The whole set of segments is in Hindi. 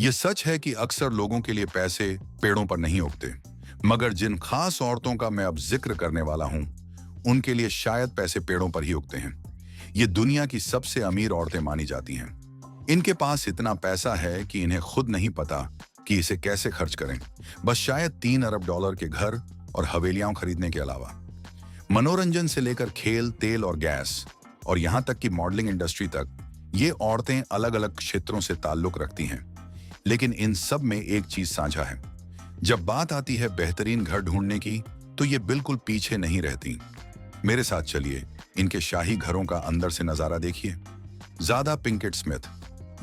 ये सच है कि अक्सर लोगों के लिए पैसे पेड़ों पर नहीं उगते, मगर जिन खास औरतों का मैं अब जिक्र करने वाला हूं, उनके लिए शायद पैसे पेड़ों पर ही उगते हैं। ये दुनिया की सबसे अमीर औरतें मानी जाती हैं। इनके पास इतना पैसा है कि इन्हें खुद नहीं पता कि इसे कैसे खर्च करें। बस शायद 3 अरब डॉलर के घर और हवेलियां खरीदने के अलावा। मनोरंजन से लेकर खेल, तेल और गैस, और यहां तक कि मॉडलिंग इंडस्ट्री तक, ये औरतें अलग अलग क्षेत्रों से ताल्लुक रखती हैं। लेकिन इन सब में एक चीज साझा है। जब बात आती है बेहतरीन घर ढूंढने की, तो ये बिल्कुल पीछे नहीं रहती। मेरे साथ चलिए, इनके शाही घरों का अंदर से नजारा देखिए। ज़ादा पिंकेट स्मिथ।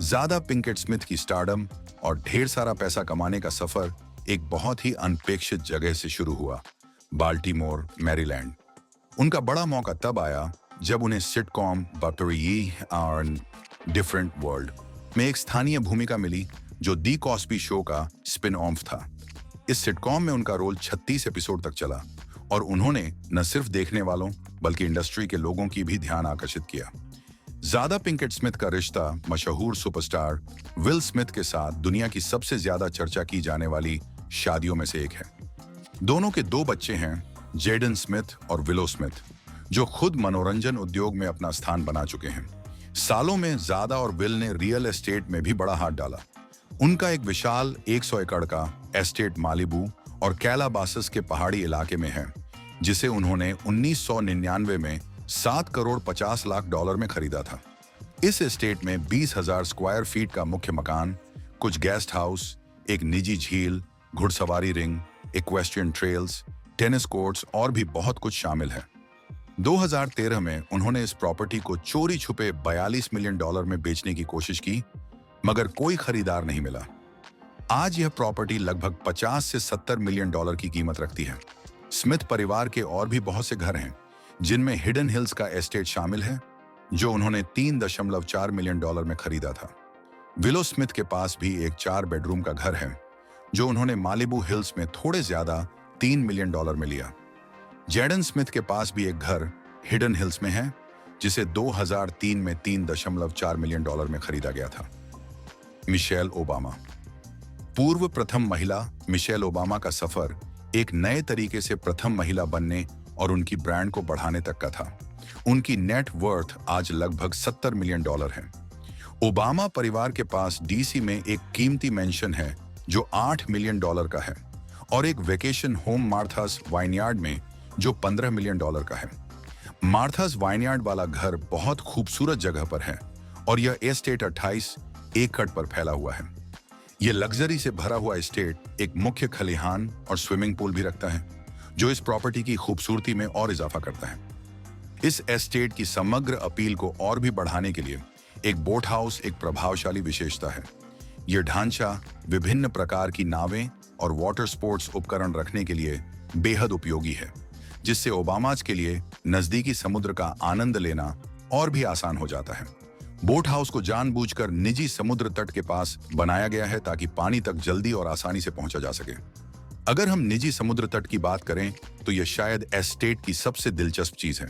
ज़ादा पिंकेट स्मिथ की स्टारडम और ढेर सारा पैसा कमाने का सफर एक बहुत ही अनपेक्षित जगह से शुरू हुआ, बाल्टीमोर, मैरीलैंड। उनका बड़ा मौका तब आया जब उन्हें सिटकॉम बटरी और डिफरेंट वर्ल्ड में एक स्थानीय भूमिका मिली, जो दी कॉस्बी शो का स्पिन ऑफ था। इस सिटकॉम में उनका रोल 36 एपिसोड तक चला और उन्होंने न सिर्फ देखने वालों बल्कि इंडस्ट्री के लोगों की भी ध्यान आकर्षित किया। ज़ादा पिंकेट स्मिथ का रिश्ता मशहूर सुपरस्टार विल स्मिथ के साथ दुनिया की सबसे ज्यादा चर्चा की जाने वाली शादियों में से एक है। दोनों के 2 बच्चे हैं, जेडन स्मिथ और विलो स्मिथ, जो खुद मनोरंजन उद्योग में अपना स्थान बना चुके हैं। सालों में ज़ादा और विल ने रियल एस्टेट में भी बड़ा हाथ डाला। उनका एक विशाल 100 एकड़ का एस्टेट मालिबू और कैलाबासस के पहाड़ी इलाके में है, जिसे उन्होंने 1999 में 7 करोड़ 50 लाख डॉलर में खरीदा था। इस एस्टेट में 20,000 स्क्वायर फीट का मुख्य मकान, कुछ गेस्ट हाउस, एक निजी झील, घुड़सवारी ring, equestrian trails, tennis courts और भी बहुत कुछ शामिल है। 2013 में उन्होंने इस प्रॉपर्टी को चोरी छुपे 42 मिलियन डॉलर में बेचने की कोशिश की, मगर कोई खरीदार नहीं मिला। आज यह प्रॉपर्टी लगभग 50 से 70 मिलियन डॉलर की कीमत रखती है। स्मिथ परिवार के और भी बहुत से घर हैं, जिनमें हिडन हिल्स का एस्टेट शामिल है, जो उन्होंने 3.4 मिलियन डॉलर में खरीदा था। विलो स्मिथ के पास भी एक 4 बेडरूम का घर है, जो उन्होंने मालिबू हिल्स में थोड़े ज्यादा 3 मिलियन डॉलर में लिया। जेडन स्मिथ के पास भी एक घर हिडन हिल्स में है, जिसे 2003 में 3.4 मिलियन डॉलर में खरीदा गया था। Michelle Obama. पूर्व प्रथम महिला मिशेल ओबामा का सफर एक नए तरीके से प्रथम महिला बनने और उनकी ब्रांड को बढ़ाने तक का था। उनकी नेट वर्थ आज लगभग 70 मिलियन डॉलर है। ओबामा परिवार के पास डीसी में एक कीमती मेंशन है, जो 8 मिलियन डॉलर का है, और एक वेकेशन होम मार्थास वाइनयार्ड में, जो 15 मिलियन डॉलर का है। मार्थास वाइनयार्ड वाला घर बहुत खूबसूरत जगह पर है और यह एस्टेट 28 एकड़ पर फैला हुआ है। यह लग्जरी से भरा हुआ एस्टेट एक मुख्य खलिहान और स्विमिंग पूल भी रखता है, जो इस प्रॉपर्टी की खूबसूरती में और इजाफा करता है। इस एस्टेट की समग्र अपील को और भी बढ़ाने के लिए एक बोट हाउस एक प्रभावशाली विशेषता है। यह ढांचा विभिन्न प्रकार की नावें और वाटर स्पोर्ट्स उपकरण रखने के लिए बेहद उपयोगी है, जिससे ओबामाज के लिए नजदीकी समुद्र का आनंद लेना और भी आसान हो जाता है। बोट हाउस को जानबूझकर निजी समुद्र तट के पास बनाया गया है, ताकि पानी तक जल्दी और आसानी से पहुंचा जा सके। अगर हम निजी समुद्र तट की बात करें, तो यह शायद एस्टेट की सबसे दिलचस्प चीज है।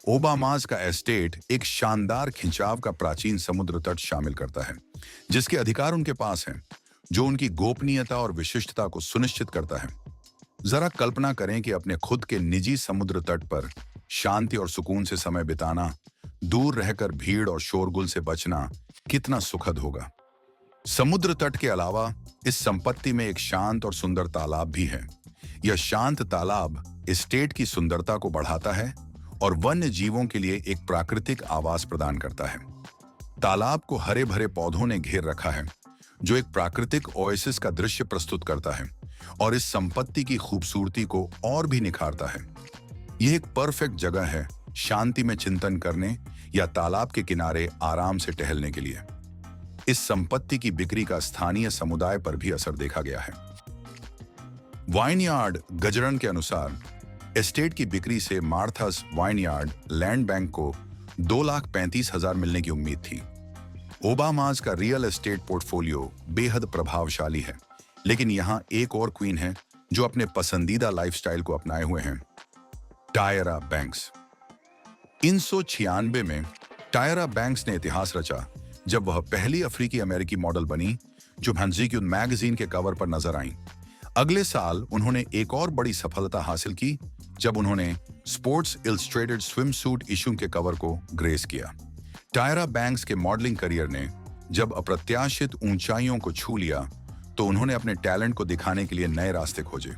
ओबामाज का एस्टेट एक शानदार खिंचाव का प्राचीन समुद्र तट शामिल करता है, जिसके अधिकार उनके पास हैं, जो उनकी गोपनीयता और विशिष्टता को सुनिश्चित करता है। जरा कल्पना करें कि अपने खुद के निजी समुद्र तट पर शांति और सुकून से समय बिताना, दूर रहकर भीड़ और शोरगुल से बचना कितना सुखद होगा। समुद्र तट के अलावा इस संपत्ति में एक शांत और सुंदर तालाब भी है। यह शांत तालाब एस्टेट की सुंदरता को बढ़ाता है और वन्य जीवों के लिए एक प्राकृतिक आवास प्रदान करता है। तालाब को हरे भरे पौधों ने घेर रखा है, जो एक प्राकृतिक ओएसिस का दृश्य प्रस्तुत करता है और इस संपत्ति की खूबसूरती को और भी निखारता है। यह एक परफेक्ट जगह है शांति में चिंतन करने या तालाब के किनारे आराम से टहलने के लिए। इस संपत्ति की बिक्री का स्थानीय समुदाय पर भी असर देखा गया है। वाइनयार्ड गजरन के अनुसार एस्टेट की बिक्री से मार्थास वाइनयार्ड लैंड बैंक को 2,35,000 मिलने की उम्मीद थी। ओबामाज का रियल एस्टेट पोर्टफोलियो बेहद प्रभावशाली है, लेकिन यहाँ एक और क्वीन है जो अपने पसंदीदा लाइफस्टाइल को अपनाए हुए हैं, टायरा बैंक्स। 1996 में टायरा बैंक्स ने इतिहास रचा, जब वह पहली अफ्रीकी अमेरिकी मॉडल बनी जो हैंजीक्यून मैगजीन के कवर पर नजर आईं। अगले साल उन्होंने एक और बड़ी सफलता हासिल की जब उन्होंने स्पोर्ट्स इलस्ट्रेटेड स्विमसूट इशू के कवर को ग्रेस किया। टायरा बैंक्स के मॉडलिंग करियर ने जब अप्रत्याशित ऊंचाइयों को छू लिया तो उन्होंने अपने टैलेंट को दिखाने के लिए नए रास्ते खोजे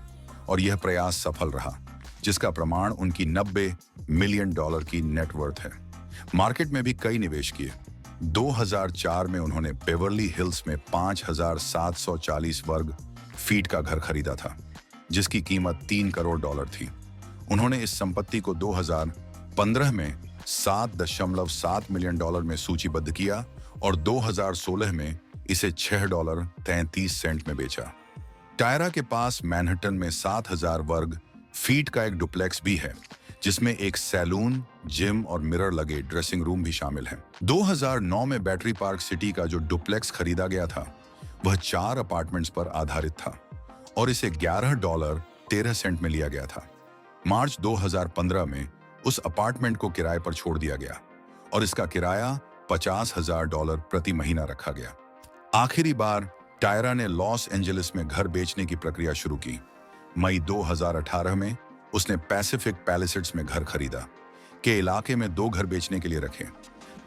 और यह प्रयास सफल रहा, जिसका प्रमाण उनकी $90 मिलियन की नेटवर्थ है। मार्केट में भी कई निवेश किए। 2004 में उन्होंने बेवर्ली हिल्स में 5,740 वर्ग फीट का घर खरीदा था, जिसकी कीमत $3 करोड़ थी। उन्होंने इस संपत्ति को 2015 में $7.7 मिलियन में सूचीबद्ध किया और 2016 में इसे $6.33 में बेचा। टायरा के पास मैनहट्टन में 7,000 वर्ग फीट का एक डुप्लेक्स भी है, जिसमें एक सैलून, जिम और मिरर लगे ड्रेसिंग रूम भी शामिल है। 2009 में बैटरी पार्क सिटी का जो डुप्लेक्स खरीदा गया था वह 4 अपार्टमेंट्स पर आधारित था और इसे $11.13 में लिया गया था। मार्च 2015 में उस अपार्टमेंट को किराए पर छोड़ दिया गया और इसका किराया $50,000 प्रति महीना रखा गया। आखिरी बार टायरा ने लॉस एंजलिस में घर बेचने की प्रक्रिया शुरू की। मई 2018 में उसने पैसिफिक पैलिसेड्स में घर खरीदा के इलाके में 2 घर बेचने के लिए रखे।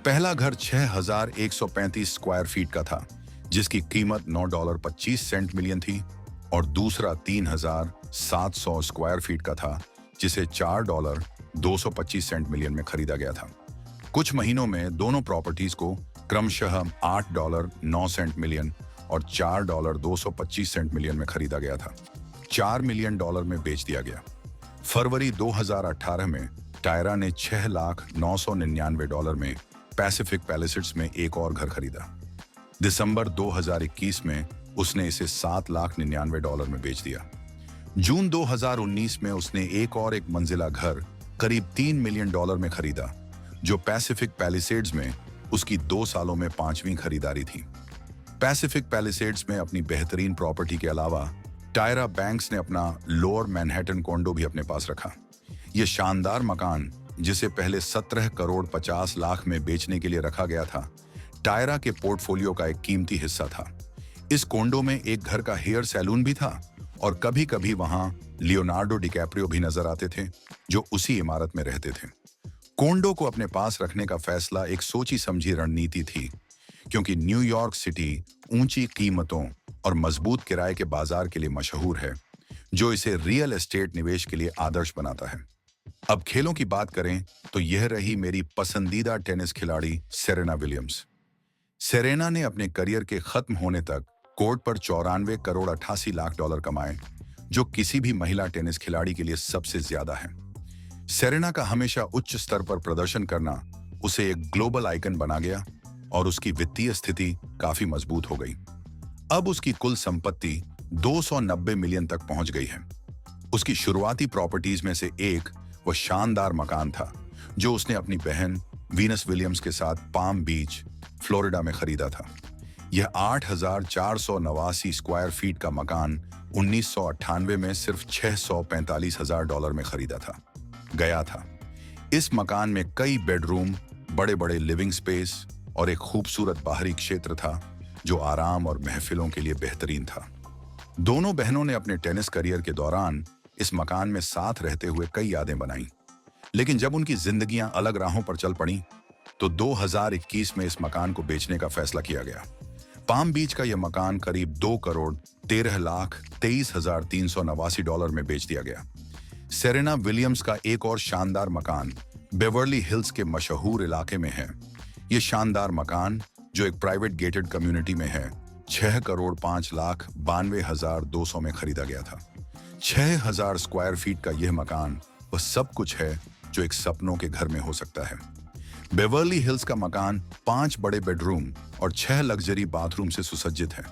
पहला घर 6,135 स्क्वायर फीट का था, जिसकी कीमत $9.25 मिलियन थी, और दूसरा 3,700 स्क्वायर फीट का था, जिसे $4.225 मिलियन में खरीदा गया था। कुछ महीनों में दोनों प्रॉपर्टीज को क्रमशः $8.09 मिलियन और $4.225 मिलियन में खरीदा गया था। $4 मिलियन में बेच दिया गया। फरवरी 2018 में टायरा ने $6,999 में पैसिफिक पैलिसेड्स में एक और घर खरीदा। दिसंबर 2021 में उसने इसे $7,99,000 में बेच दिया। जून 2019 में उसने एक मंजिला घर करीब $3 मिलियन में खरीदा, जो पैसिफिक पैलिसेड्स में उसकी 2 सालों में 5वीं खरीदारी थी। पैसिफिक पैलिसेड्स में अपनी बेहतरीन प्रॉपर्टी के अलावा टायरा बैंक्स ने अपना लोअर मैनहट्टन कॉन्डो भी अपने पास रखा। यह शानदार मकान, जिसे पहले 17,50 लाख में बेचने के लिए रखा गया था, टायरा के पोर्टफोलियो का एक कीमती हिस्सा था। इस कॉन्डो में एक घर का हेयर सैलून भी था और कभी-कभी वहां लियोनार्डो डिकैप्रियो भी नजर आते थे, जो उसी इमारत में रहते थे। कॉन्डो को अपने पास रखने का फैसला एक सोची समझी रणनीति थी, क्योंकि न्यूयॉर्क सिटी ऊंची कीमतों और मजबूत किराए के बाजार के लिए मशहूर है, जो इसे रियल एस्टेट निवेश के लिए आदर्श बनाता है। अब खेलों की बात करें तो यह रही मेरी पसंदीदा टेनिस खिलाड़ी सेरेना विलियम्स। सेरेना ने अपने करियर के खत्म होने तक कोर्ट पर $94.88 लाख कमाए, जो किसी भी महिला टेनिस खिलाड़ी के लिए सबसे ज्यादा है। सेरेना का हमेशा उच्च स्तर पर प्रदर्शन करना उसे एक ग्लोबल आइकन बना गया और उसकी वित्तीय स्थिति काफी मजबूत हो गई। अब उसकी कुल संपत्ति 290 मिलियन तक पहुंच गई है। उसकी शुरुआती प्रॉपर्टीज में से एक वह शानदार मकान था, जो उसने अपनी बहन वीनस विलियम्स के साथ पाम बीच, फ्लोरिडा में खरीदा था। यह 8,489 स्क्वायर फीट का मकान 1998 में सिर्फ $645,000 में खरीदा गया था। इस मकान में कई बेडरूम, बड़े-बड़े लिविंग स्पेस और एक खूबसूरत बाहरी क्षेत्र था, जो आराम और महफिलों के लिए बेहतरीन था। दोनों बहनों ने अपने टेनिस करियर के दौरान इस मकान में साथ रहते हुए कई यादें बनाई, लेकिन जब उनकी जिंदगियां अलग राहों पर चल पड़ी तो 2021 में इस मकान को बेचने का फैसला किया गया। पाम बीच का यह मकान करीब $2,13,23,389 में बेच दिया गया। सेरेना विलियम्स का एक और शानदार मकान बेवर्ली हिल्स के मशहूर इलाके में है। यह शानदार मकान, जो एक प्राइवेट गेटेड कम्युनिटी में है, $6,05,92,200 में खरीदा गया था। 6,000 स्क्वायर फीट का यह मकान वह सब कुछ है जो एक सपनों के घर में हो सकता है। बेवर्ली हिल्स का मकान 5 बड़े बेडरूम और 6 लग्जरी बाथरूम से सुसज्जित है।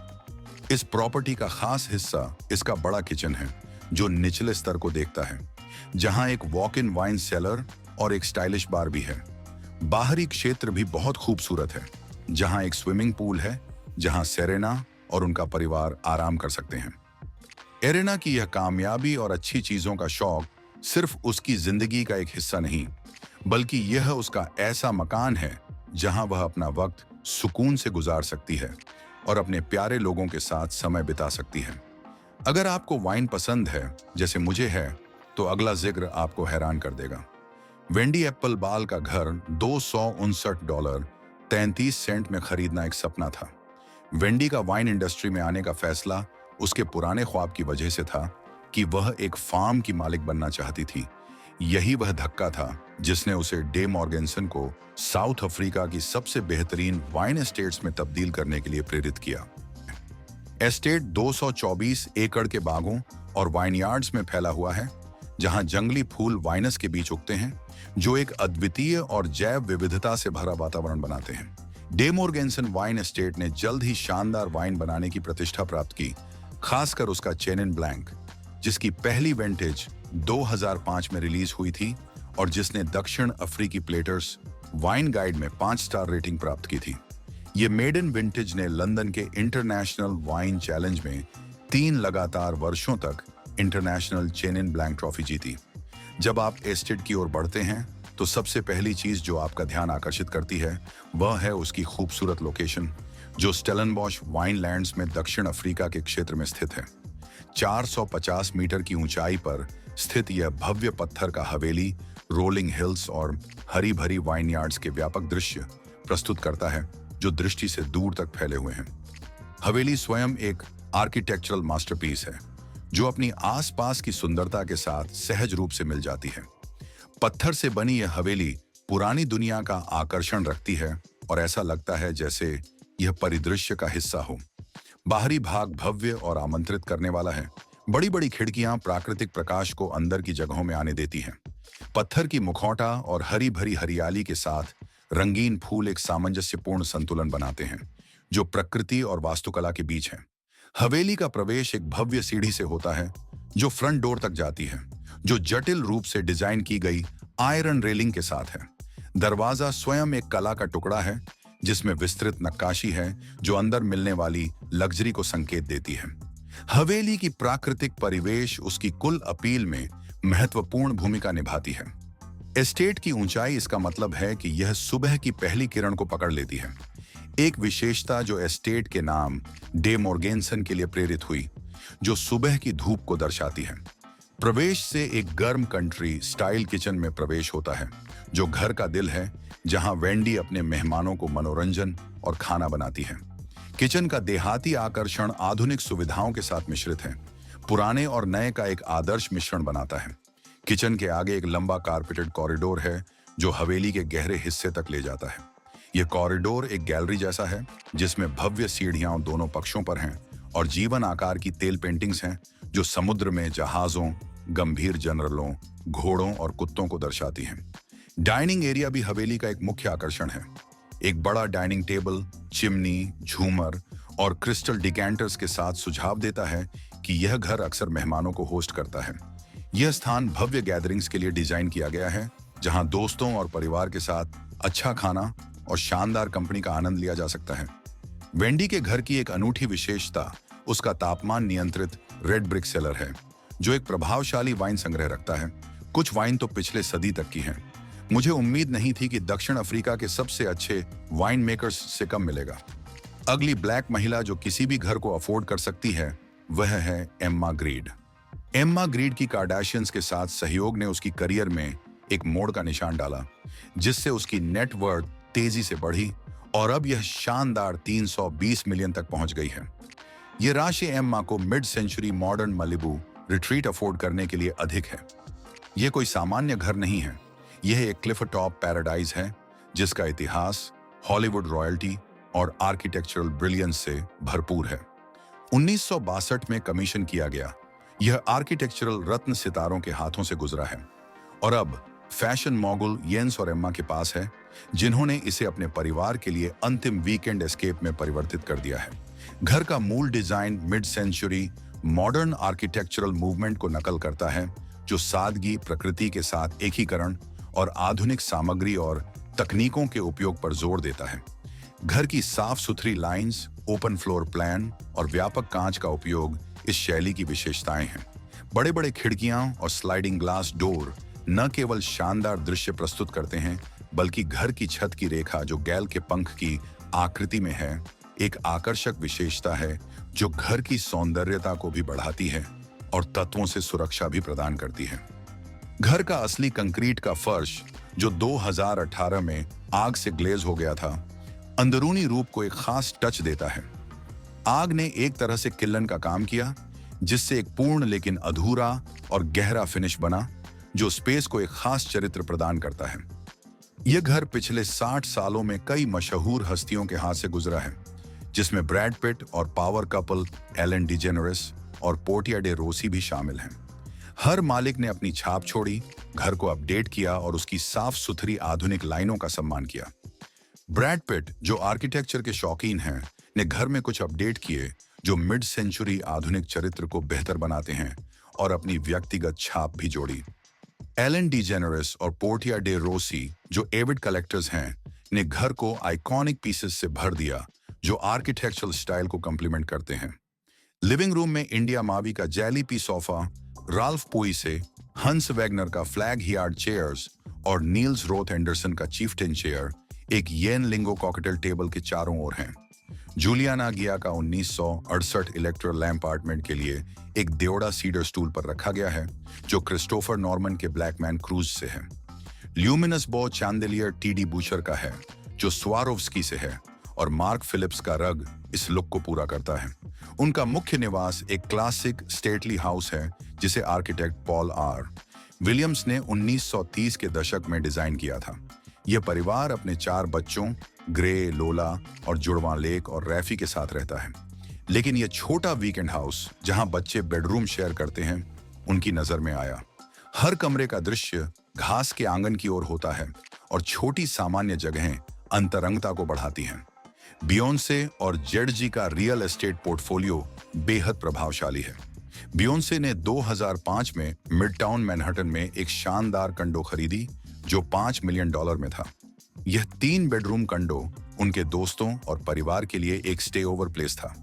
इस प्रॉपर्टी का खास हिस्सा इसका बड़ा किचन है, जो निचले स्तर को देखता है, जहां एक वॉक इन वाइन सेलर और एक स्टाइलिश बार भी है। बाहरी क्षेत्र भी बहुत खूबसूरत है, जहां एक स्विमिंग पूल है, जहां सेरेना और उनका परिवार आराम कर सकते हैं। एरेना की यह कामयाबी और अच्छी चीजों का शौक सिर्फ उसकी जिंदगी का एक हिस्सा नहीं, बल्कि यह उसका ऐसा मकान है जहां वह अपना वक्त सुकून से गुजार सकती है, और अपने प्यारे लोगों के साथ समय बिता सकती है। अगर आपको वाइन पसंद है जैसे मुझे है, तो अगला जिक्र आपको हैरान कर देगा। वेंडी एप्पल बाल का घर $259 33 में खरीदना एक सपना था। वेंडी का वाइन इंडस्ट्री में आने का फैसला उसके पुराने ख्वाब की वजह से था कि वह एक फार्म की मालिक बनना चाहती थी। यही वह धक्का था जिसने उसे डे मॉर्गेंसन को साउथ अफ्रीका की सबसे बेहतरीन वाइन एस्टेट्स में तब्दील करने के लिए प्रेरित किया। एस्टेट 224 एकड़ के बागों और वाइनयार्ड्स में फैला हुआ है, जहां जंगली फूल वाइनस के बीच उगते हैं, जो एक अद्वितीय और जैव विविधता से भरा वातावरण बनाते हैं। डे मॉर्गेंसन वाइन एस्टेट ने जल्द ही शानदार वाइन बनाने की प्रतिष्ठा प्राप्त की, खासकर उसका चेनिन ब्लैंक, जिसकी पहली विंटेज 2005 में रिलीज हुई थी और जिसने दक्षिण अफ्रीकी प्लेटर्स वाइन गाइड में 5 स्टार रेटिंग प्राप्त की थी। ये मेडन विंटेज ने लंदन के इंटरनेशनल वाइन चैलेंज में 3 लगातार वर्षों तक इंटरनेशनल चेनिन ब्लैंक ट्रॉफी जीती। जब आप एस्टेट की ओर बढ़ते हैं तो सबसे पहली चीज जो आपका ध्यान आकर्षित करती है वह है उसकी खूबसूरत लोकेशन, जो स्टेलनबॉश वाइनलैंड्स में दक्षिण अफ्रीका के क्षेत्र में स्थित है। 450 मीटर की ऊंचाई पर स्थित यह भव्य पत्थर का हवेली रोलिंग हिल्स और हरी भरी वाइनयार्ड्स के व्यापक दृश्य प्रस्तुत करता है, जो दृष्टि से दूर तक फैले हुए हैं। हवेली स्वयं एक आर्किटेक्चरल मास्टरपीस है, जो अपनी आसपास की सुंदरता के साथ सहज रूप से मिल जाती है। पत्थर से बनी यह हवेली पुरानी दुनिया का आकर्षण रखती है और ऐसा लगता है जैसे यह परिदृश्य का हिस्सा हो। बाहरी भाग भव्य और आमंत्रित करने वाला है। बड़ी बड़ी खिड़कियां प्राकृतिक प्रकाश को अंदर की जगहों में आने देती हैं। पत्थर की मुखौटा और हरी भरी हरियाली के साथ रंगीन फूल एक सामंजस्यपूर्ण संतुलन बनाते हैं, जो प्रकृति और वास्तुकला के बीच है। हवेली का प्रवेश एक भव्य सीढ़ी से होता है, जो फ्रंट डोर तक जाती है, जो जटिल रूप से डिजाइन की गई आयरन रेलिंग के साथ है। दरवाजा स्वयं एक कला का टुकड़ा है, जिसमें विस्तृत नक्काशी है, जो अंदर मिलने वाली लग्जरी को संकेत देती है। हवेली की प्राकृतिक परिवेश उसकी कुल अपील में महत्वपूर्ण भूमिका निभाती है। एस्टेट की ऊंचाई इसका मतलब है कि यह सुबह की पहली किरण को पकड़ लेती है, एक विशेषता जो एस्टेट के नाम डे मॉर्गेंसन के लिए प्रेरित हुई, जो सुबह की धूप को दर्शाती है। प्रवेश से एक गर्म कंट्री स्टाइल किचन में प्रवेश होता है, जो घर का दिल है, जहां वेंडी अपने मेहमानों को मनोरंजन और खाना बनाती है। किचन का देहाती आकर्षण आधुनिक सुविधाओं के साथ मिश्रित है, पुराने और नए का एक आदर्श मिश्रण बनाता है। किचन के आगे एक लंबा कारपेटेड कॉरिडोर है, जो हवेली के गहरे हिस्से तक ले जाता है। यह कॉरिडोर एक गैलरी जैसा है, जिसमें भव्य सीढ़ियां दोनों पक्षों पर हैं और जीवन आकार की तेल पेंटिंग्स हैं, जो समुद्र में जहाजों, गंभीर जनरलों, घोड़ों और कुत्तों को दर्शाती हैं। डाइनिंग एरिया भी हवेली का एक मुख्य आकर्षण है। एक बड़ा डाइनिंग टेबल, चिमनी, झूमर और क्रिस्टल डिकैंटर्स के साथ सुझाव देता है कि यह घर अक्सर मेहमानों को होस्ट करता है। यह स्थान भव्य गैदरिंग्स के लिए डिजाइन किया गया है, जहां दोस्तों और परिवार के साथ अच्छा खाना और शानदार कंपनी का आनंद लिया जा सकता है। वेंडी के घर की एक अनूठी विशेषता उसका तापमान नियंत्रित रेड ब्रिक सेलर है, जो एक प्रभावशाली वाइन संग्रह रखता है। कुछ वाइन तो पिछले सदी तक की हैं। मुझे उम्मीद नहीं थी कि दक्षिण अफ्रीका के सबसे अच्छे वाइन मेकर्स से कम मिलेगा। अगली ब्लैक महिला जो किसी भी घर को अफोर्ड कर सकती है, वह है एम्मा ग्रीड। एम्मा ग्रीड की कार्डाशियंस के साथ सहयोग ने उसकी करियर में एक मोड़ का निशान डाला, जिससे उसकी नेटवर्थ तेजी से बढ़ी और अब यह शानदार 320 मिलियन तक पहुंच गई है। यह राशि एम्मा को mid century modern Malibu retreat afford करने के लिए अधिक है। यह कोई सामान्य घर नहीं है, यह एक क्लिफ टॉप पैराडाइज है, जिसका इतिहास हॉलीवुड रॉयल्टी और आर्किटेक्चरल ब्रिलियंस से भरपूर है। 1962 में कमीशन किया गया, यह आर्किटेक्चरल रत्न सितारों के हाथों से गुजरा है और अब फैशन मोगुल येंस और एम्मा के पास है, जिन्होंने इसे अपने परिवार के लिए अंतिम वीकेंड एस्केप में परिवर्तित कर दिया है। घर का मूल design mid century modern architectural movement को नकल करता है, जो सादगी, प्रकृति के साथ एकीकरण और आधुनिक सामग्री और तकनीकों के उपयोग पर जोर देता है। घर की साफ सुथरी लाइंस, ओपन फ्लोर प्लान और व्यापक कांच का उपयोग इस शैली की विशेषताएं हैं। बड़े बड़े खिड़कियां और स्लाइडिंग ग्लास डोर न केवल शानदार दृश्य प्रस्तुत करते हैं, बल्कि घर की छत की रेखा जो गैल के पंख की आकृति में है, एक आकर्षक विशेषता है जो घर की सौंदर्यता को भी बढ़ाती है और तत्वों से सुरक्षा भी प्रदान करती है। घर का असली कंक्रीट का फर्श, जो 2018 में आग से ग्लेज हो गया था, अंदरूनी रूप को एक खास टच देता है। आग ने एक तरह से किल्लन का काम किया, जिससे एक पूर्ण लेकिन अधूरा और गहरा फिनिश बना, जो स्पेस को एक खास चरित्र प्रदान करता है। यह घर पिछले 60 सालों में कई मशहूर हस्तियों के हाथ से गुजरा है, जिसमें ब्रैड पिट और पावर कपल एलन डिजेनेरेस और पोर्टिया डे रोसी भी शामिल हैं। हर मालिक ने अपनी छाप छोड़ी, घर को अपडेट किया और उसकी साफ सुथरी आधुनिक लाइनों का सम्मान किया। ब्रैड पिट, जो आर्किटेक्चर के शौकीन हैं, ने घर में कुछ अपडेट किए जो मिड सेंचुरी आधुनिक चरित्र को बेहतर बनाते हैं और अपनी व्यक्तिगत छाप भी जोड़ी। एलन डिजेनेरेस और पोर्टिया डे रोसी, जो एविड कलेक्टर्स हैं, ने घर को आइकॉनिक पीसेस से भर दिया जो आर्किटेक्चरल स्टाइल को कॉम्प्लीमेंट करते हैं। लिविंग रूम में इंडिया मावी का जेली पी सोफा, राल्फ पुई से हंस वैगनर का फ्लैग हियार्ड चेयर्स और नील्स रोथ एंडरसन का चीफ्टेन चेयर एक येन लिंगो कॉकटेल टेबल के चारों ओर हैं। जूलियाना गिया का 1968 इलेक्ट्रल लैम्प अपार्टमेंट के लिए एक देओड़ा सीडर स्टूल पर रखा गया है, जो क्रिस्टोफर नॉर्मन के ब्लैकमैन क्रूज से है। ल्यूमिनस बो चैंदेलियर टीडी बूचर का है, जो स्वारोव्स्की से है, और मार्क फिलिप्स का रग इस लुक को पूरा करता है। उनका मुख्य निवास एक क्लासिक स्टेटली हाउस है, जिसे आर्किटेक्ट पॉल आर विलियम्स ने 1930 के दशक में डिजाइन किया था। यह परिवार अपने 4 बच्चों ग्रे, लोला और जुड़वा लेक और रैफी के साथ रहता है। लेकिन यह छोटा वीकेंड हाउस, जहां बच्चे बेडरूम शेयर करते हैं, उनकी नजर में आया। हर कमरे का दृश्य घास के आंगन की ओर होता है और छोटी सामान्य जगहें अंतरंगता को बढ़ाती हैं। बियोंसे और जेडजी का रियल एस्टेट पोर्टफोलियो बेहद प्रभावशाली है। बियोंसे ने 2005 में मिडटाउन मैनहट्टन में एक शानदार कंडो खरीदी, जो $5 मिलियन में था। यह 3 बेडरूम कंडो उनके दोस्तों और परिवार के लिए एक स्टे ओवर प्लेस था।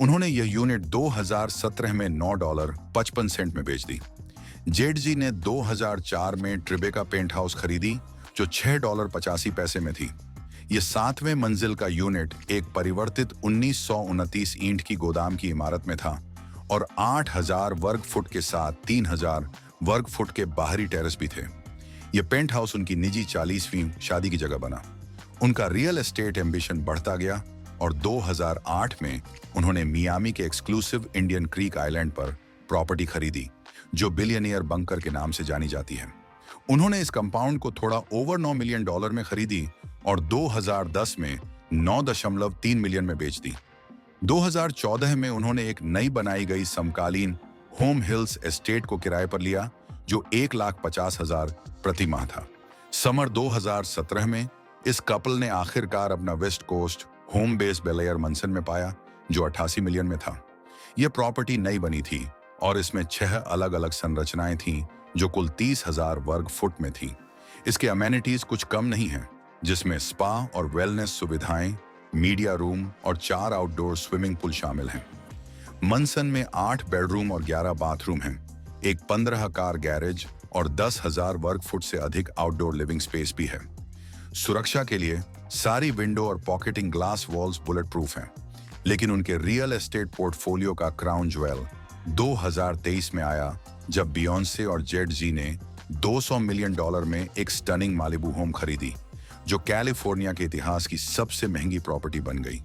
उन्होंने यह यूनिट 2017 में $9.55 में बेच दी। जेडजी ने 2004 में ट्रिबेका पेंट हाउस खरीदी, जो $6.85 में थी। यह 7वें मंजिल का यूनिट एक परिवर्तित 1929 ईंट की गोदाम की इमारत में था और 8000 वर्ग फुट के साथ 3000 वर्ग फुट के बाहरी टेरेस भी थे। यह पेंट हाउस उनकी निजी 40वीं शादी की जगह बना। उनका रियल एस्टेट एम्बिशन बढ़ता गया और 2008 में उन्होंने मियामी के एक्सक्लूसिव इंडियन क्रीक आइलैंड पर प्रॉपर्टी खरीदी, जो बिलियनियर बंकर के नाम से जानी जाती है। उन्होंने इस कंपाउंड को थोड़ा ओवर $9 मिलियन में खरीदी और 2010 में 9.3 मिलियन में बेच दी। 2014 में उन्होंने एक नई बनाई गई समकालीन होम हिल्स एस्टेट को किराए पर लिया, जो 1,50,000 प्रति माह था। समर 2017 में इस कपल ने आखिरकार अपना west coast home base Bel Air mansion में पाया, जो 88 मिलियन में था। यह प्रॉपर्टी नई बनी थी और इसमें 6 अलग अलग संरचनाएं थीं, जो कुल 30,000 वर्ग फुट में थीं। इसके अमेनिटीज कुछ कम नहीं हैं, जिसमें स्पा और वेलनेस सुविधाएं, मीडिया रूम और 4 आउटडोर स्विमिंग पूल शामिल हैं। मनसन में 8 बेडरूम और 11 बाथरूम हैं, एक 15 कार गैरेज और 10,000 वर्ग फुट से अधिक आउटडोर लिविंग स्पेस भी है। सुरक्षा के लिए सारी विंडो और pocketing glass walls bullet proof हैं। लेकिन उनके रियल एस्टेट पोर्टफोलियो का क्राउन ज्वेल 2023 में आया, जब बियोंसे और जेड-जी ने $200 मिलियन में एक स्टनिंग मालिबू होम खरीदी, जो कैलिफोर्निया के इतिहास की सबसे महंगी प्रॉपर्टी बन गई।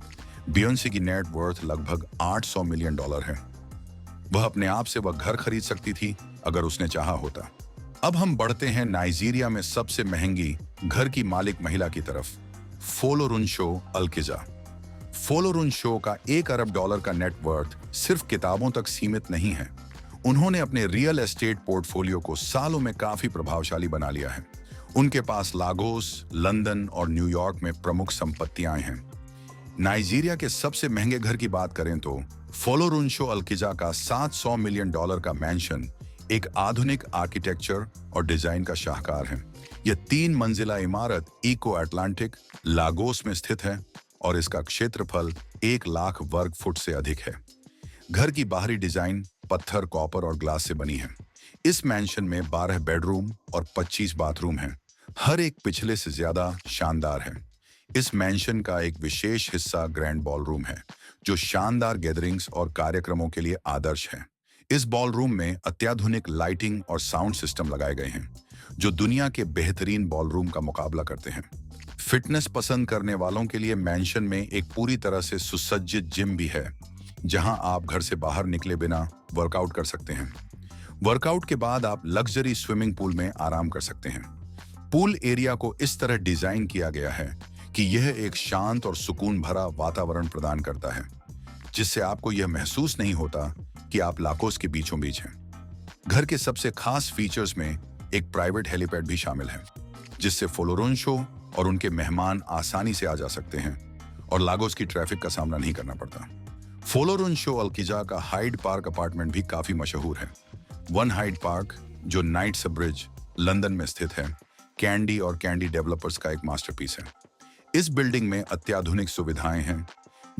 बियोंसे की नेट वर्थ लगभग $800 मिलियन है। वह अपने आप से वह घर खरीद सकती थी अगर उसने चाहा होता। अब हम बढ़ते हैं नाइजीरिया में सबसे महंगी घर की मालिक महिला की तरफ, फोलोरुनशो अल्किजा। फोलोरुनशो का $1 अरब का नेट वर्थ सिर्फ किताबों तक सीमित नहीं है। उन्होंने अपने रियल एस्टेट पोर्टफोलियो को सालों में काफी प्रभावशाली बना लिया है। उनके पास लागोस, लंदन और न्यूयॉर्क में प्रमुख संपत्तियां हैं। नाइजीरिया के सबसे महंगे घर की बात करें तो फोलोरुनशो अल्किजा का $700 मिलियन का मैंशन एक आधुनिक आर्किटेक्चर और डिजाइन का शाहकार है। यह 3 मंजिला इमारत इको अटलांटिक लागोस में स्थित है और इसका क्षेत्रफल 1 लाख वर्ग फुट से अधिक है। घर की बाहरी डिजाइन पत्थर, कॉपर और ग्लास से बनी है। इस मैंशन में 12 बेडरूम और 25 बाथरूम हैं। हर एक पिछले से ज्यादा शानदार है। इस मैंशन का एक विशेष हिस्सा ग्रैंड बॉलरूम है, जो शानदार गैदरिंग्स और कार्यक्रमों के लिए आदर्श है। इस बॉलरूम में अत्याधुनिक लाइटिंग और साउंड सिस्टम लगाए गए हैं, जो दुनिया के बेहतरीन बॉलरूम का मुकाबला करते हैं। फिटनेस पसंद करने वालों के लिए मैंशन में एक पूरी तरह से सुसज्जित जिम भी है, जहां आप घर से बाहर निकले बिना वर्कआउट कर सकते हैं। वर्कआउट के बाद आप लग्जरी स्विमिंग पूल में आराम कर सकते हैं। पूल एरिया को इस तरह डिजाइन किया गया है कि यह एक शांत और सुकून भरा वातावरण प्रदान करता है, जिससे आपको यह महसूस नहीं होता कि आप लाकोस के बीचों बीच हैं। घर के सबसे खास फीचर्स में एक प्राइवेट हेलीपैड भी शामिल है, जिससे फ्लोरेंशो और उनके मेहमान आसानी से आ जा सकते हैं और लागोस की ट्रैफिक का सामना नहीं करना पड़ता। फ्लोरेंशो अल्किजा का हाइड पार्क अपार्टमेंट भी काफी मशहूर है। वन हाइड पार्क, जो नाइट्स ब्रिज लंदन में स्थित है, कैंडी और कैंडी डेवलपर्स का एक मास्टरपीस है। इस बिल्डिंग में अत्याधुनिक सुविधाएं हैं,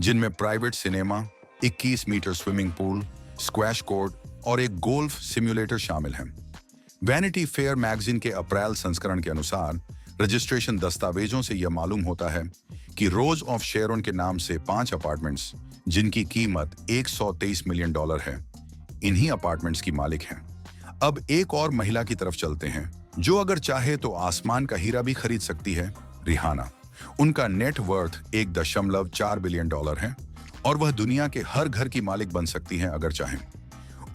जिनमें private cinema, 21 metre swimming pool, squash court और एक गोल्फ सिम्युलेटर शामिल हैं। वैनिटी फेयर मैगजीन के अप्रैल संस्करण के अनुसार रजिस्ट्रेशन दस्तावेजों से यह मालूम होता है कि रोज ऑफ शेरोन के नाम से 5 अपार्टमेंट्स, जिनकी कीमत $123 मिलियन है, इन्हीं अपार्टमेंट्स की मालिक हैं। अब एक और महिला की तरफ चलते हैं, जो अगर चाहे तो आसमान का हीरा भी खरीद सकती है, रिहाना। उनका नेट वर्थ $1.4 बिलियन है और वह दुनिया के हर घर की मालिक बन सकती हैं अगर चाहें।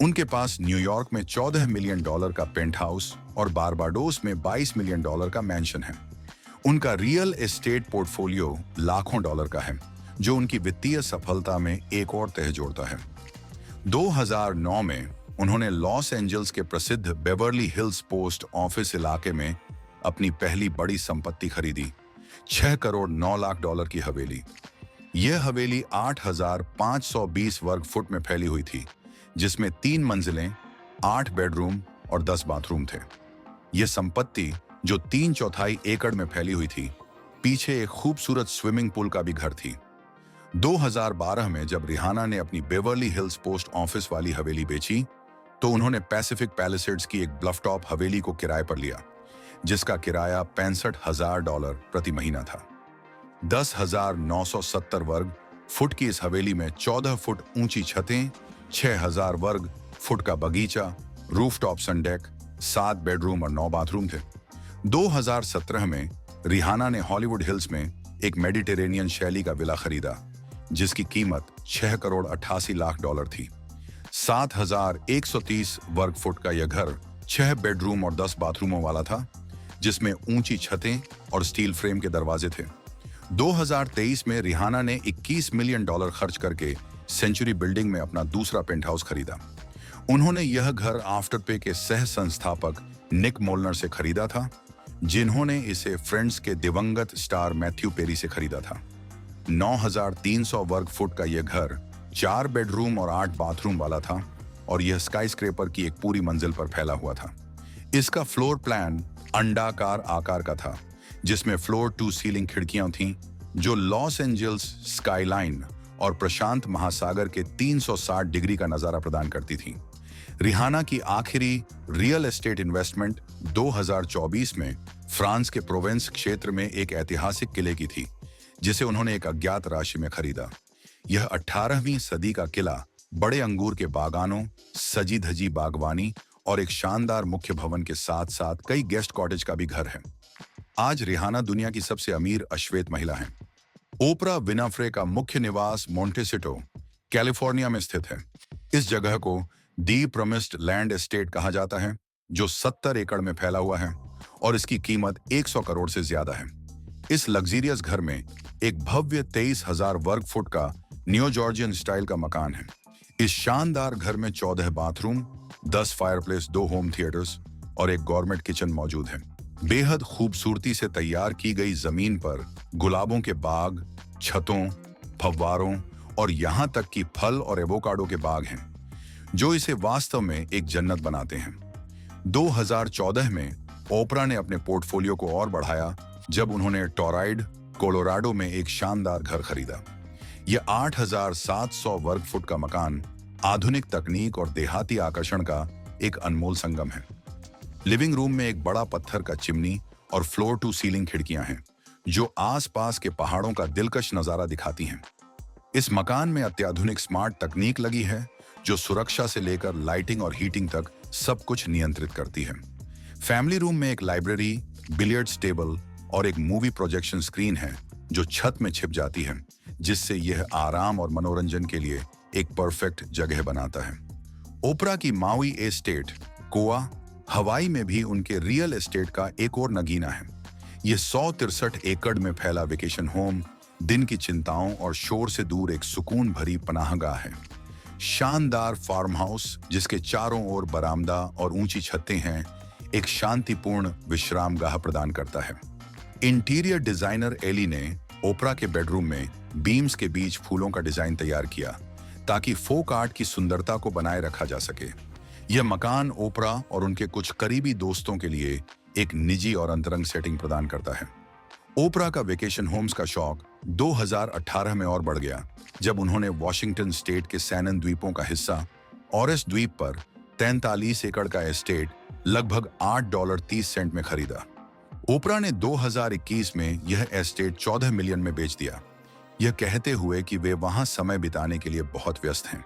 उनके पास न्यूयॉर्क में $14 मिलियन का पेंट हाउस और बारबाडोस में $22 मिलियन का मैंशन है। उनका रियल एस्टेट पोर्टफोलियो लाखों डॉलर का है, जो उनकी वित्तीय सफलता में एक और तह जोड़ता है। 2009 में उन्होंने लॉस एंजल्स के प्रसिद्ध बेवर्ली हिल्स पोस्ट ऑफिस इलाके में अपनी पहली बड़ी संपत्ति खरीदी, $6 करोड़ 9 लाख की हवेली। यह हवेली 8,520 वर्ग फुट में फैली हुई थी, जिसमें 3 मंजिलें, 8 बेडरूम और 10 बाथरूम थे। यह संपत्ति, जो 3/4 एकड़ में फैली हुई थी, पीछे एक खूबसूरत स्विमिंग पूल का भी घर थी। 2012 में जब रिहाना ने अपनी बेवर्ली हिल्स पोस्ट ऑफिस वाली हवेली बेची, तो उन्होंने पैसिफिक पैलेसेड्स की एक ब्लफ टॉप हवेली को किराए पर लिया, जिसका किराया $65,000 प्रति महीना था। 10,970 वर्ग फुट की इस हवेली में 14 फुट ऊंची छतें, 6,000 वर्ग फुट का बगीचा, रूफटॉप सनडेक, 7 बेडरूम और 9 बाथरूम थे। 2017 में रिहाना ने हॉलीवुड हिल्स में एक मेडिटेरेनियन शैली का विला खरीदा, जिसकी कीमत $6 करोड़ 88 लाख थी। 7,130 वर्ग फुट का यह घर 6 बेडरूम और 10 बाथरूमों वाला था, जिसमें ऊंची छतें और स्टील फ्रेम के दरवाजे थे। 2023 में रिहाना ने $21 मिलियन खर्च करके सेंचुरी बिल्डिंग में अपना दूसरा पेंट हाउस खरीदा। उन्होंने यह घर आफ्टरपे के सह संस्थापक निक मोलनर से खरीदा था, जिन्होंने इसे फ्रेंड्स के दिवंगत स्टार मैथ्यू पेरी से खरीदा था। 9,300 वर्ग फुट का यह घर 4 बेडरूम और 8 बाथरूम वाला था और यह स्काईस्क्रेपर की एक पूरी मंजिल पर फैला हुआ था। इसका फ्लोर प्लान अंडाकार आकार का था, जिसमें फ्लोर टू सीलिंग खिड़कियां थीं, जो लॉस एंजल्स स्काईलाइन और प्रशांत महासागर के 360 डिग्री का नजारा प्रदान करती थीं। रिहाना की आखिरी रियल एस्टेट इन्वेस्टमेंट 2024 में फ्रांस के प्रोवेंस क्षेत्र में एक ऐतिहासिक किले की थी, जिसे उन्होंने एक अज्ञात राशि में खरीदा। यह 18वीं सदी का किला बड़े अंगूर के बागानों, सजी धजी बागवानी और एक शानदार मुख्य भवन के साथ साथ कई गेस्ट कॉटेज का भी घर है। आज रिहाना दुनिया की सबसे अमीर अश्वेत महिला हैं। ओपरा विनाफ्रे का मुख्य निवास मोंटेसिटो, कैलिफोर्निया में स्थित है। इस जगह को दी प्रॉमिस्ड लैंड एस्टेट कहा जाता है, जो 70 एकड़ में फैला हुआ है और इसकी कीमत 100 करोड़ से ज्यादा है। इस लग्जीरियस घर में एक भव्य 23,000 वर्ग फुट का न्यू जॉर्जियन स्टाइल का मकान है। इस शानदार घर में 14 बाथरूम, 10 फायरप्लेस, 2 होम थिएटर्स और एक गवर्नमेंट किचन मौजूद है। बेहद खूबसूरती से तैयार की गई जमीन पर गुलाबों के बाग, छतों, फव्वारों और यहाँ तक कि फल और एवोकाडो के बाग हैं, जो इसे वास्तव में एक जन्नत बनाते हैं। 2014 में ओपरा ने अपने पोर्टफोलियो को और बढ़ाया जब उन्होंने टोराइड, कोलोराडो में एक शानदार घर खरीदा। यह 8,700 वर्ग फुट का मकान आधुनिक तकनीक और देहाती आकर्षण का एक अनमोल संगम है। लिविंग रूम में एक बड़ा पत्थर का चिमनी और फ्लोर टू सीलिंग खिड़कियां हैं, जो आसपास के पहाड़ों का दिलकश नजारा दिखाती हैं। इस मकान में अत्याधुनिक स्मार्ट तकनीक लगी है जो सुरक्षा से लेकर लाइटिंग और हीटिंग तक सब कुछ नियंत्रित करती है। फैमिली रूम में एक लाइब्रेरी, बिलियर्ड्स टेबल और एक मूवी प्रोजेक्शन स्क्रीन है जो छत में छिप जाती है, जिससे यह आराम और मनोरंजन के लिए एक परफेक्ट जगह बनाता है। ओपरा की माउई एस्टेट, गोवा, हवाई में भी उनके रियल एस्टेट का एक और नगीना है। यह 163 एकड़ में फैला वेकेशन होम दिन की चिंताओं और शोर से दूर एक सुकून भरी पनाहगाह है। शानदार फार्म हाउस जिसके चारों ओर बरामदा और ऊंची छतें हैं, एक शांतिपूर्ण विश्रामगाह प्रदान करता है। इंटीरियर डिजाइनर एली ने ओपरा के बेडरूम में बीम्स के बीच फूलों का डिजाइन तैयार किया ताकि फोक आर्ट की सुंदरता को बनाए रखा जा सके। यह मकान ओपरा और उनके कुछ करीबी दोस्तों के लिए एक निजी और अंतरंग सेटिंग प्रदान करता है। ओपरा का वेकेशन होम्स का शौक 2018 में और बढ़ गया जब उन्होंने वॉशिंगटन स्टेट के सैनन द्वीपों का हिस्सा ऑरेस द्वीप पर 43 एकड़ का एस्टेट लगभग $8.30 में खरीदा। ओपरा ने 2021 में यह एस्टेट 14 मिलियन में बेच दिया, यह कहते हुए कि वे वहां समय बिताने के लिए बहुत व्यस्त हैं।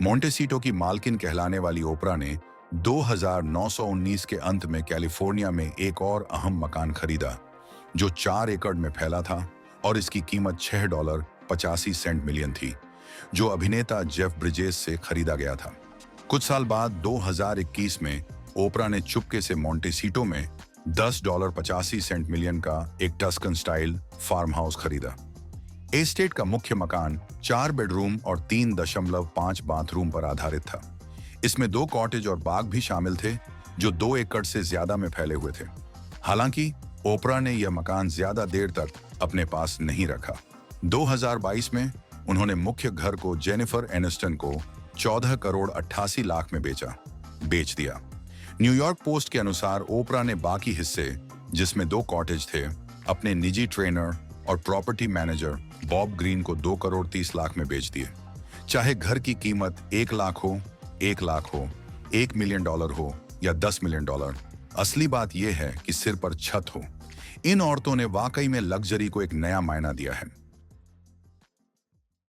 मोंटेसीटो की मालकिन कहलाने वाली ओपरा ने 2919 के अंत में कैलिफोर्निया में एक और अहम मकान खरीदा जो 4 एकड़ में फैला था और इसकी कीमत $6.85 मिलियन थी, जो अभिनेता जेफ ब्रिजेस से खरीदा गया था। कुछ साल बाद 2021 में ओपरा ने चुपके से मोंटेसीटो में $10.85 मिलियन का एक टस्कन स्टाइल फार्म हाउस खरीदा। एस्टेट का मुख्य मकान 4 बेडरूम और 3.5 बाथरूम पर आधारित था। इसमें 2 कॉटेज और बाग भी शामिल थे जो 2 एकड़ से ज्यादा में फैले हुए थे। हालांकि ओपरा ने यह मकान ज्यादा देर तक अपने पास नहीं रखा। 2022 में उन्होंने मुख्य घर को जेनिफर एनिस्टन को 14 करोड़ 88 लाख में बेच दिया। न्यूयॉर्क पोस्ट के अनुसार ओपरा ने बाकी हिस्से, जिसमें 2 कॉटेज थे, अपने निजी ट्रेनर और प्रॉपर्टी मैनेजर बॉब ग्रीन को 2 करोड़ 30 लाख में बेच दिए। चाहे घर की कीमत 1 लाख हो, 1 लाख हो, $1 मिलियन हो या $10 मिलियन, असली बात यह है कि सिर पर छत हो। इन औरतों ने वाकई में लग्जरी को एक नया मायना दिया है।